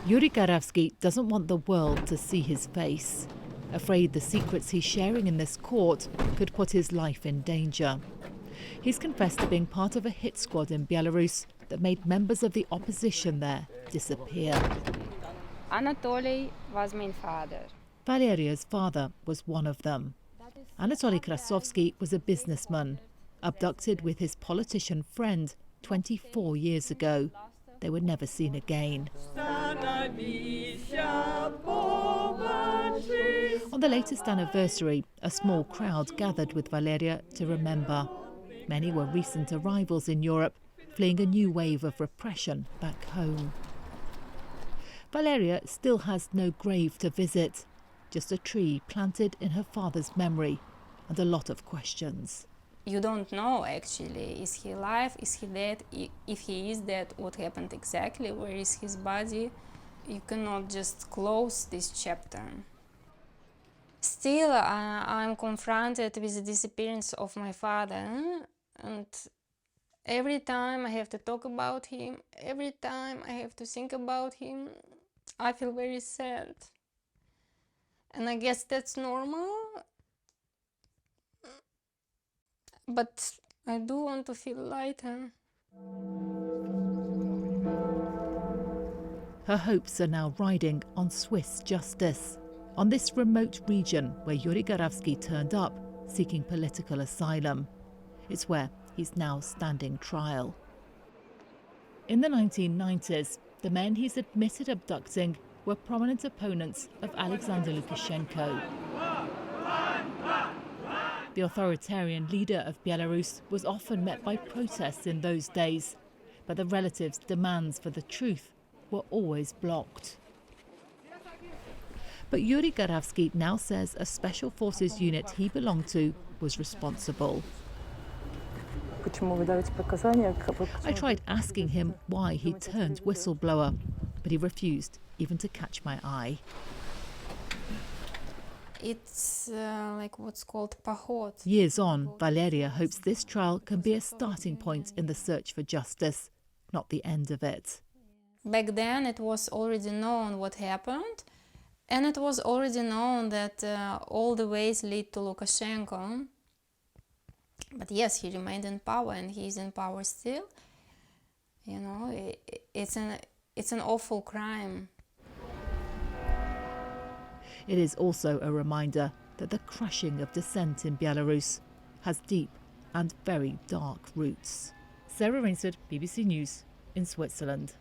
Yury Garavsky doesn't want the world to see his face, afraid the secrets he's sharing in this court could put his life in danger. He's confessed to being part of a hit squad in Belarus that made members of the opposition there disappear. Anatoly was my father. Valeria's father was one of them. Anatoly Krasovsky was a businessman, abducted with his politician friend 24 years ago. They were never seen again. On the latest anniversary, a small crowd gathered with Valeria to remember. Many were recent arrivals in Europe, fleeing a new wave of repression back home. Valeria still has no grave to visit, just a tree planted in her father's memory, and a lot of questions. You don't know actually, is he alive, is he dead? If he is dead, what happened exactly, where is his body? You cannot just close this chapter. Still, I'm confronted with the disappearance of my father, and every time I have to talk about him, every time I have to think about him, I feel very sad. And I guess that's normal. But I do want to feel lighter. Her hopes are now riding on Swiss justice, on this remote region where Yury Garavsky turned up seeking political asylum. It's where he's now standing trial. In the 1990s, the men he's admitted abducting were prominent opponents of Alexander Lukashenko. The authoritarian leader of Belarus was often met by protests in those days, but the relatives' demands for the truth were always blocked. But Yury Garavsky now says a special forces unit he belonged to was responsible. I tried asking him why he turned whistleblower, but he refused even to catch my eye. It's like what's called pahod. Years on, Valeria hopes this trial can be a starting point in the search for justice, not the end of it. Back then it was already known what happened, and it was already known that all the ways lead to Lukashenko. But yes, he remained in power, and he is in power still. You know, it's an awful crime. It is also a reminder that the crushing of dissent in Belarus has deep and very dark roots. Sarah Rainsford, BBC News in Switzerland.